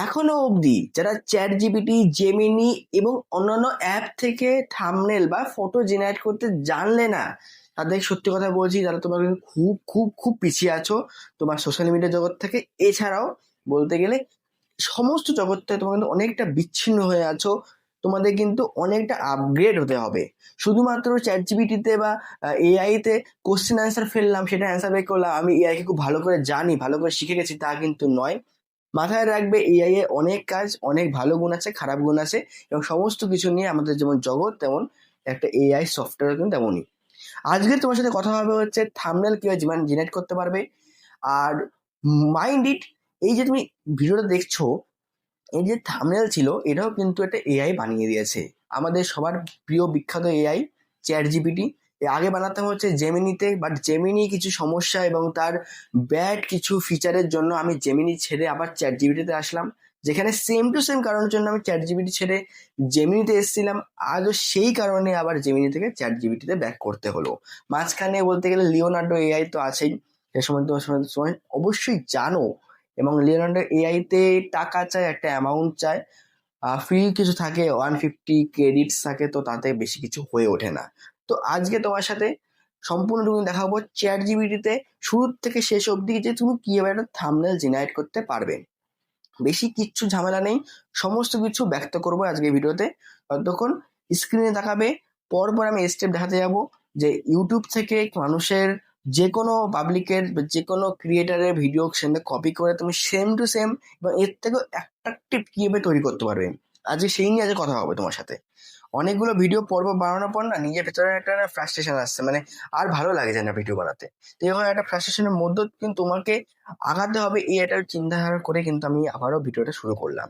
এখনো অবধি যারা চ্যাট জিপিটি, জেমিনি এবং অন্যান্য অ্যাপ থেকে থাম্বনেল বা ফটো জেনারেট করতে জানলে না, তাদের সত্যি কথা বলছি, তারা তোমার কিন্তু খুব খুব খুব পিছিয়ে আছো তোমার সোশ্যাল মিডিয়া জগৎ থেকে। এছাড়াও বলতে গেলে সমস্ত জগৎ থেকে তোমরা কিন্তু অনেকটা বিচ্ছিন্ন হয়ে আছো। তোমাদের কিন্তু অনেকটা আপগ্রেড হতে হবে। শুধুমাত্র চ্যাট জিপিটিতে বা এআই তে কোশ্চেন অ্যান্সার ফেললাম, সেটা অ্যান্সার বের করলাম, আমি এআই কে খুব ভালো করে জানি, ভালো করে শিখে গেছি, তা কিন্তু নয়। মাথায় রাখবে এআই এর অনেক কাজ, অনেক ভালো গুণ আছে, খারাপ গুণ আছে, এবং সমস্ত কিছু নিয়ে আমাদের যেমন জগৎ, তেমন একটা এআই সফটওয়্যার কিন্তু তেমনই। আজকে তোমার সাথে কথা হবে হচ্ছে থাম্বনেল কিভাবে জেনারেট করতে পারবে। আর মাইন্ড ইট, এই যে তুমি ভিডিওটা দেখছো, এই যে থাম্বনেল ছিল, এটাও কিন্তু একটা এআই বানিয়ে দিয়েছে। আমাদের সবার প্রিয় বিখ্যাত এআই চ্যাট জিপিটি। আগে বানাতাম হচ্ছে জেমিনিতে, বাট জেমিনি কিছু সমস্যা এবং তার ব্যাড কিছু ফিচারের জন্য আমি জেমিনি ছেড়ে আবার চ্যাট জিপিটিতে আসলাম। যেখানে সেম টু সেম কারণের জন্য আমি চ্যাট জিপিটি ছেড়ে জেমিনিতে এসেছিলাম, আজও সেই কারণে আবার জেমিনি থেকে চ্যাট জিপিটিতে ব্যাক করতে হলো। মাঝখানে বলতে গেলে লিওনার্ডো এআই তো আছেই, সে সময় তোমার অবশ্যই জানো। এবং লিওনার্ডো এআই তে টাকা চায়, একটা অ্যামাউন্ট চায়, ফ্রি কিছু থাকে, 150 ক্রেডিটস থাকে, তো তাতে বেশি কিছু হয়ে ওঠে না। তো আজকে তোমার সাথে সম্পূর্ণটুকু দেখাবো চ্যাট জিপিটিতে শুরু থেকে শেষ অবধি যে তুমি কিভাবে একটা থাম্বনেল জেনারেট করতে পারবে। বেশি কিচ্ছু ঝামেলা নেই, সমস্ত কিছু ব্যক্ত করবো আজকে ভিডিওতে। ততক্ষণ স্ক্রিনে দেখাবে, পরপর আমি স্টেপ দেখাতে যাব যে ইউটিউব থেকে মানুষের যে কোনো পাবলিকের, যে কোনো ক্রিয়েটারের ভিডিও সেখানে কপি করে তুমি সেম টু সেম এবং এর থেকেও অ্যাট্রাকটিভ কিভাবে তৈরি করতে পারবে। আজকে সেই নিয়ে আজকে কথা হবে তোমার সাথে। অনেকগুলো ভিডিও পর্ব বানানোর পর না নিজের ভেতরে একটা ফ্রাস্ট্রেশন আসছে, মানে আর ভালো লাগে যায় না ভিডিও বানাতে। তো এরকম একটা ফ্রাস্ট্রেশনের মধ্যে কিন্তু তোমাকে আগাতে হবে, এই একটা চিন্তাধারা করে কিন্তু আমি আবারও ভিডিওটা শুরু করলাম।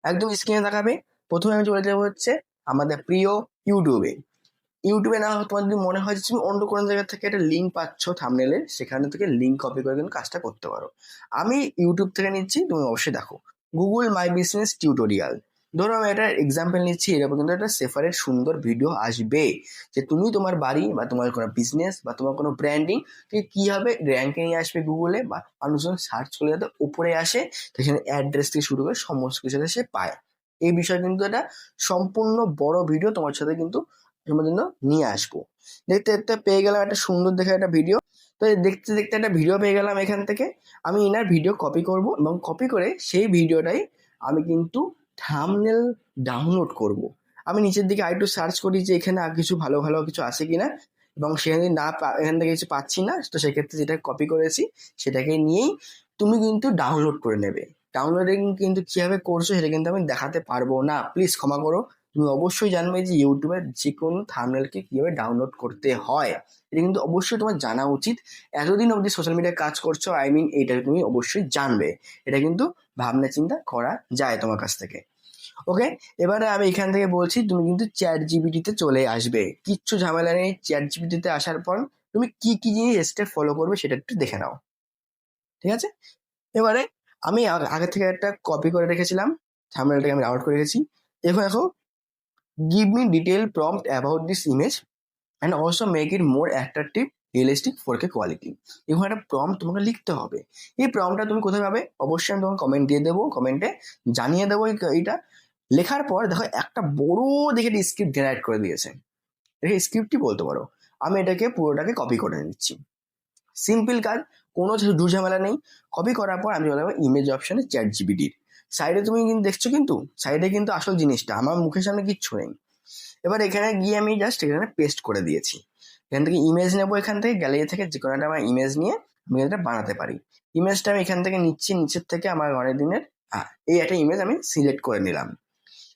একদম স্ক্রিনে দেখাবে, প্রথমে আমি চলে যাবো হচ্ছে আমাদের প্রিয় ইউটিউবে। ইউটিউবে না হোক, তোমার যদি মনে হয় যে তুমি অন্য কোনো জায়গা থেকে একটা লিঙ্ক পাচ্ছ থাম্বনেলের, সেখানে থেকে লিঙ্ক কপি করে কিন্তু কাজটা করতে পারো। আমি ইউটিউব থেকে নিচ্ছি, তুমি অবশ্যই দেখো গুগল মাই বিজনেস টিউটোরিয়াল। ধরো আমি একটা এক্সাম্পল নিচ্ছি, এরকম কিন্তু একটা সেপারেট সুন্দর ভিডিও আসবে যে তুমি তোমার বাড়ি বা তোমার কোনো বিজনেস বা তোমার কোনো ব্র্যান্ডিং থেকে কীভাবে র্যাঙ্কে নিয়ে আসবে গুগলে, বা মানুষজন সার্চ করে যাতে উপরে আসে, সেখানে অ্যাড্রেস থেকে শুরু করে সমস্ত কিছু যাতে সে পায়। এই বিষয়ে কিন্তু একটা সম্পূর্ণ বড় ভিডিও তোমার সাথে কিন্তু তোমার জন্য নিয়ে আসবো। দেখতে দেখতে পেয়ে গেলাম একটা সুন্দর দেখে একটা ভিডিও। তো এই দেখতে দেখতে একটা ভিডিও পেয়ে গেলাম এখান থেকে। আমি ইনার ভিডিও কপি করব এবং কপি করে সেই ভিডিওটাই আমি কিন্তু থাম্বনেল ডাউনলোড করব। আমি নিচের দিকে আরেকটু সার্চ করি যে এখানে আর কিছু ভালো ভালো কিছু আছে কিনা, এবং সেখানে না এখান থেকে কিছু পাচ্ছি না, তো সেক্ষেত্রে যেটা কপি করেছি সেটাকে নিয়েই তুমি কিন্তু ডাউনলোড করে নেবে। ডাউনলোডিং কিন্তু কিভাবে করছো সেটা কিন্তু আমি দেখাতে পারবো না, প্লিজ ক্ষমা করো। তুমি অবশ্যই জানবে যে ইউটিউবের যে কোনো থাম্বনেলকে কিভাবে ডাউনলোড করতে হয়, এটা কিন্তু অবশ্যই তোমার জানা উচিত। এতদিন অবধি সোশ্যাল মিডিয়ায় কাজ করছো, আই মিন এটা তুমি অবশ্যই জানবে। এটা কিন্তু ভাবনা চিন্তা করা যায় তোমার কাছ থেকে। ওকে, এবারে আমি এখান থেকে বলছি তুমি কিন্তু চ্যাট জিপিটিতে চলে আসবে, কিচ্ছু ঝামেলা নেই। চ্যাট জিপিটিতে আসার পর তুমি কি কি জিনিস স্টেপ ফলো করবে সেটা একটু দেখে নাও, ঠিক আছে? এবারে আমি আগে থেকে একটা কপি করে রেখেছিলাম, থাম্বনেলটাকে আমি ডাউনলোড করে রেখেছি। এখন দেখো, give me detailed prompt about this image and also make it more attractive, realistic 4K quality। এখন একটা প্রম্পট তোমাকে লিখতে হবে। এই প্রম্পটটা তুমি কোথায় পাবে? অবশ্যই আমি তোমাকে কমেন্ট দিয়ে দেবো, কমেন্টে জানিয়ে দেবো। এইটা লেখার পর দেখো একটা বড় দেখে স্ক্রিপ্ট জেনারেট করে দিয়েছে। দেখে স্ক্রিপ্টই বলতে পারো। আমি এটাকে পুরোটাকে কপি করে নিচ্ছি। সিম্পল কাজ, কোনো ঝামেলা নেই। কপি করার পর আমি চলে যাবো ইমেজ অপশনে চ্যাট জিপিটির। সাইডে তুমি কিন্তু দেখছো, কিন্তু সাইডে কিন্তু আসল জিনিসটা, আমার মুখের সামনে কিচ্ছু নেই। এবার এখানে গিয়ে আমি জাস্ট এখানে পেস্ট করে দিয়েছি। এখান থেকে ইমেজ নেবো, এখান থেকে গ্যালারি থেকে যে কোনো একটা আমার ইমেজ নিয়ে আমি এটা বানাতে পারি। ইমেজটা আমি এখান থেকে নিচ্ছি, নিচের থেকে আমার অনেক দিনের এই একটা ইমেজ আমি সিলেক্ট করে নিলাম।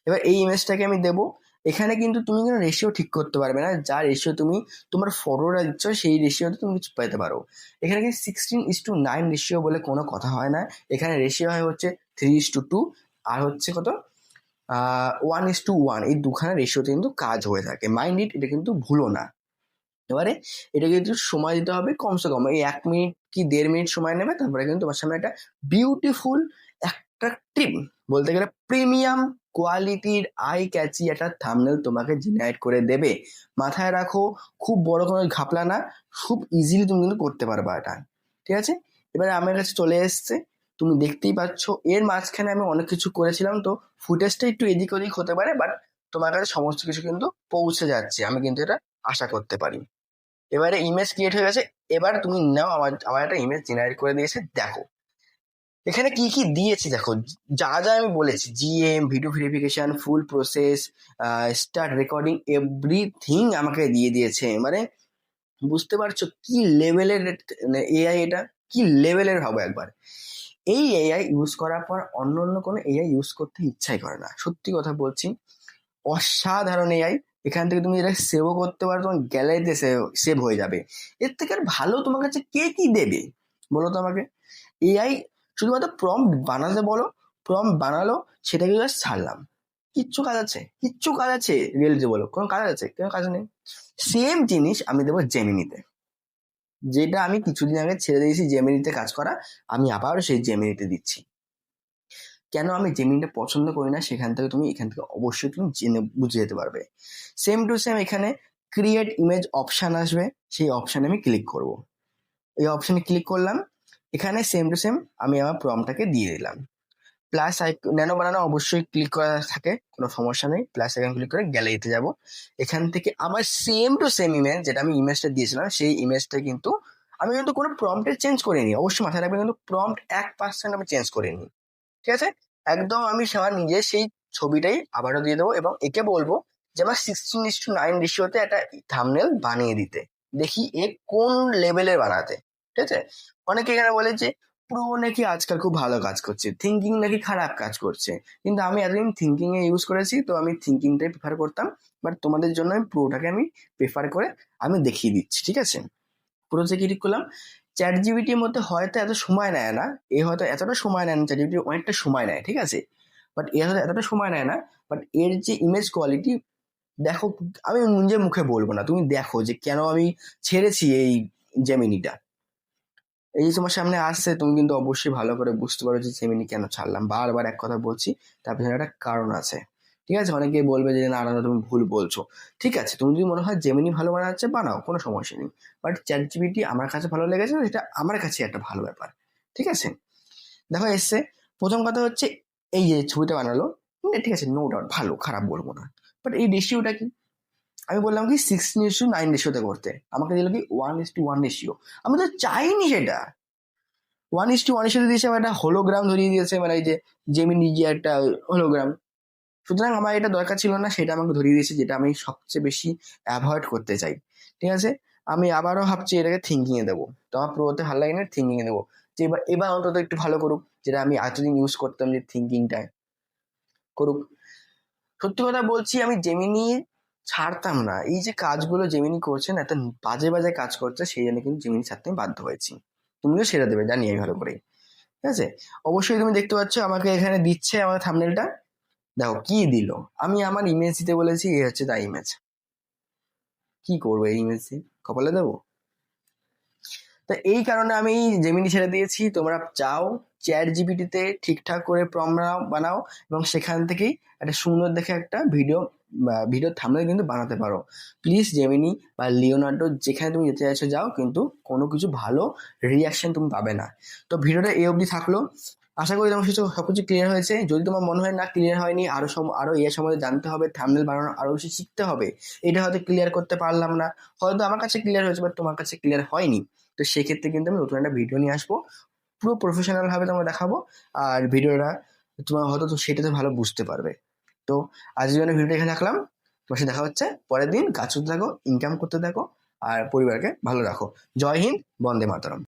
এবার এই ইমেজটাকে আমি দেবো। এখানে কিন্তু তুমি কোনো রেশিও ঠিক করতে পারবে না, যা রেশিও তুমি তোমার ফটোটা দিচ্ছ সেই রেশিওতে তুমি কিছু পেতে পারো। এখানে কিন্তু 16:9 রেশিও বলে কোনো কথা হয় না। এখানে রেশিও হয় হচ্ছে 3:2, আর হচ্ছে কত 1:1, এই দুখানা রেশিওতে কিন্তু কাজ হয়ে থাকে। মাইন্ড ইট, এটা কিন্তু ভুলো না। এবারে এটাকে একটু সময় দিতে হবে, কমসে কম এই 1 মিনিট কি 1.5 মিনিট সময় নেবে। তারপরে কিন্তু তোমার সামনে একটা বিউটিফুল, অ্যাট্রাকটিভ, বলতে গেলে প্রিমিয়াম কোয়ালিটির আই ক্যাচি একটা থাম্বনেল তোমাকে জেনারেট করে দেবে। মাথায় রাখো, খুব বড় কোনো ঘাপলা না, খুব ইজিলি তুমি কিন্তু করতে পারবা এটা, ঠিক আছে? এবারে আমার কাছে চলে এসছে, তুমি দেখতেই পাচ্ছ এর মাঝখানে আমি অনেক কিছু করেছিলাম, তো ফুটেজটা একটু এদিক ওদিক হতে পারে, বাট তোমার কাছে সমস্ত কিছু কিন্তু পৌঁছে যাচ্ছে, আমি কিন্তু এটা আশা করতে পারি। এবারে ইমেজ ক্রিয়েট হয়ে গেছে। এবার তুমি নাও, আমার একটা ইমেজ জেনারেট করে দিয়েছে, দেখো এখানে কি কি দিয়েছে। দেখো যা যা আমি বলেছি, জিএম, ভিডিও ভেরিফিকেশন, ফুল প্রসেস, স্টার্ট রেকর্ডিং, এভরিথিং আমাকে দিয়ে দিয়েছে। মানে বুঝতে পারছো কি লেভেলের এআই, এটা কি লেভেলের হবে একবার। এই এআই ইউজ করার পর অন্য অন্য কোনো এআই ইউজ করতে ইচ্ছাই করে না, সত্যি কথা বলছি। অসাধারণ এআই। এখান থেকে তুমি এটা সেভও করতে পারো, তোমার গ্যালারিতে সেভ হয়ে যাবে। এর থেকে আর ভালো তোমার কাছে কে কি দেবে বলো তো আমাকে। এআই শুধুমাত্র প্রম্পট বানাতে বলো, প্রম্পট বানালো, সেটাকে জাস্ট ছাড়লাম। কিচ্ছু কাজ আছে? কিচ্ছু কাজ আছে? রিয়েলিটি বলো, কোনো কাজ আছে? কোনো কাজ নেই। সেম জিনিস আমি দেবো জেমিনিতে, যেটা আমি কিছুদিন আগে ছেড়ে দিয়েছি জেমিনিতে কাজ করা, আমি আবার সেই জেমিনিতে দিচ্ছি। কেন আমি জেমিনিটা পছন্দ করি না, সেখান থেকে তুমি এখান থেকে অবশ্যই তুমি জেনে বুঝে যেতে পারবে। সেম টু সেম এখানে ক্রিয়েট ইমেজ অপশান আসবে, সেই অপশানে আমি ক্লিক করব। এই অপশানে ক্লিক করলাম, এখানে সেম টু সেম আমি আমার প্রম্পটটাকে দিয়ে দিলাম। প্লাস ন্যানো বানানো অবশ্যই ক্লিক করা থাকে, কোনো সমস্যা নেই। প্লাস আইকন ক্লিক করে গ্যালারিতে যাব। এখান থেকে আমার সেম টু সেম ইমেজ, যেটা আমি ইমেজটা দিয়েছিলাম, সেই ইমেজটা কিন্তু আমি কিন্তু কোনো প্রম্পটে চেঞ্জ করিনি, অবশ্যই মাথায় রাখবেন, কিন্তু প্রম্পট 1% আমি চেঞ্জ করিনি, ঠিক আছে। একদম আমি আমার নিজের সেই ছবিটাই আবারও দিয়ে দেবো, এবং একে বলবো যে আমার 16:9 রেশিওতে একটা থাম্বনেল বানিয়ে দিতে। দেখি এ কোন লেভেলের বানাতে, ঠিক আছে। অনেকে এখানে বলে যে প্রো নাকি আজকাল খুব ভালো কাজ করছে, থিঙ্কিং নাকি খারাপ কাজ করছে, কিন্তু আমি এতদিন থিঙ্কিং এ ইউজ করেছি, তো আমি থিঙ্কিংটাই প্রেফার করতাম। বাট তোমাদের জন্য আমি প্রোটাকে আমি প্রেফার করে আমি দেখিয়ে দিচ্ছি, ঠিক আছে। প্রোতে ক্লিক করলাম। চ্যাট জিপিটির মধ্যে হয়তো এত সময় নেয় না, এ হয়তো এতটা সময় নেয় না, চ্যাট জিপিটি অনেকটা সময় নেয়, ঠিক আছে। বাট এ হয়তো এতটা সময় নেয় না, বাট এর যে ইমেজ কোয়ালিটি দেখো, আমি নিজের মুখে বলবো না, তুমি দেখো যে কেন আমি ছেড়েছি এই জেমিনিটা। এই যে তোমার সামনে আসছে, তুমি কিন্তু অবশ্যই ভালো করে বুঝতে পারো যে জেমিনি কেন ছাড়লাম। বারবার এক কথা বলছি, তার পিছনে একটা কারণ আছে, ঠিক আছে। অনেকেই বলবে যে না না তুমি ভুল বলছো, ঠিক আছে। তুমি যদি মনে হয় জেমিনি ভালো বানাচ্ছে, বানাও, কোনো সমস্যা নেই। বাট চ্যাট জিপিটি আমার কাছে ভালো লেগেছে, এটা আমার কাছে একটা ভালো ব্যাপার, ঠিক আছে। দেখো এসছে, প্রথম কথা হচ্ছে এই যে ছবিটা বানালো, ঠিক আছে, নো ডাউট ভালো, খারাপ বলবো না। বাট এই রেশিওটা কি, আমি বললাম কি 16:9 রেশিওতে করতে, আমাকে দিল কি 1:1 রেশিও। আমি তো চাইনি সেটা। 1:1 রেশিও দিয়েছে, আমার একটা হোলোগ্রাম ধরিয়ে দিয়েছে, মানে এই যে জেমিনি যে একটা হোলোগ্রাম। সুতরাং আমার এটা দরকার ছিল না, সেটা আমাকে ধরিয়ে দিয়েছে, যেটা আমি সবচেয়ে বেশি অ্যাভয়েড করতে চাই, ঠিক আছে। আমি আবারও ভাবছি এটাকে থিঙ্কিং এ দেবো, তো আমার প্রোতে ভালো লাগে না, থিঙ্কিং এ দেবো। যে এবার এবার অন্তত একটু ভালো করুক, যেটা আমি এতদিন ইউজ করতাম, যে থিঙ্কিংটা করুক। সত্যি কথা বলছি, আমি জেমিনি ছাড়তাম না, এই যে কাজগুলো জেমিনি করছে না, এত বাজে বাজে কাজ করছে, সেই জন্য কিন্তু জেমিনি ছাড়তে আমি বাধ্য হয়েছি। তুমিও সেরে দেবে জানি আমি ভালো করে, ঠিক আছে। অবশ্যই তুমি দেখতে পাচ্ছ আমাকে এখানে দিচ্ছে আমার থাম্বনেলটা, দেখো কি দিল। আমি আমার ইমেজ দিতে বলেছি, এই হচ্ছে তার ইমেজ। কি করবো এই ইমেজ দিয়ে, কপালে দেবো? তো এই কারণে আমি জেমিনি ছেড়ে দিয়েছি। তোমরা চাও চ্যাট জিপিটিতে ঠিকঠাক করে প্রম্পট বানাও, এবং সেখান থেকেই একটা সুন্দর দেখে একটা ভিডিও থাম্বনেল কিন্তু বানাতে পারো। প্লিজ জেমিনি বা লিওনার্ডো যেখানে তুমি যেতে চাইছো যাও, কিন্তু কোনো কিছু ভালো রিয়াকশন তুমি পাবে না। তো ভিডিওটা এই অবধি থাকলো, আশা করি তোমার সবকিছু ক্লিয়ার হয়েছে। যদি তোমার মনে হয় না ক্লিয়ার হয়নি, আরো এর সম্বন্ধে জানতে হবে, থাম্বনেল বানানো আরো বেশি শিখতে হবে, এটা হয়তো ক্লিয়ার করতে পারলাম না, হয়তো আমার কাছে ক্লিয়ার হয়েছে বাট তোমার কাছে ক্লিয়ার হয়নি, তো সেক্ষেত্রে কিন্তু আমি নতুন একটা ভিডিও নিয়ে আসবো, পুরো প্রফেশনাল ভাবে তোমাকে দেখাবো। আর ভিডিওটা তোমার হয়তো তো সেটাতে ভালো বুঝতে পারবে। তো আজকের জন্য ভিডিওটা এখানে রাখলাম, তোমার সাথে দেখা হচ্ছে পরের দিন। কাজ করতে থাকো, ইনকাম করতে থাকো, আর পরিবারকে ভালো রাখো। জয় হিন্দ, বন্দে মাতরম।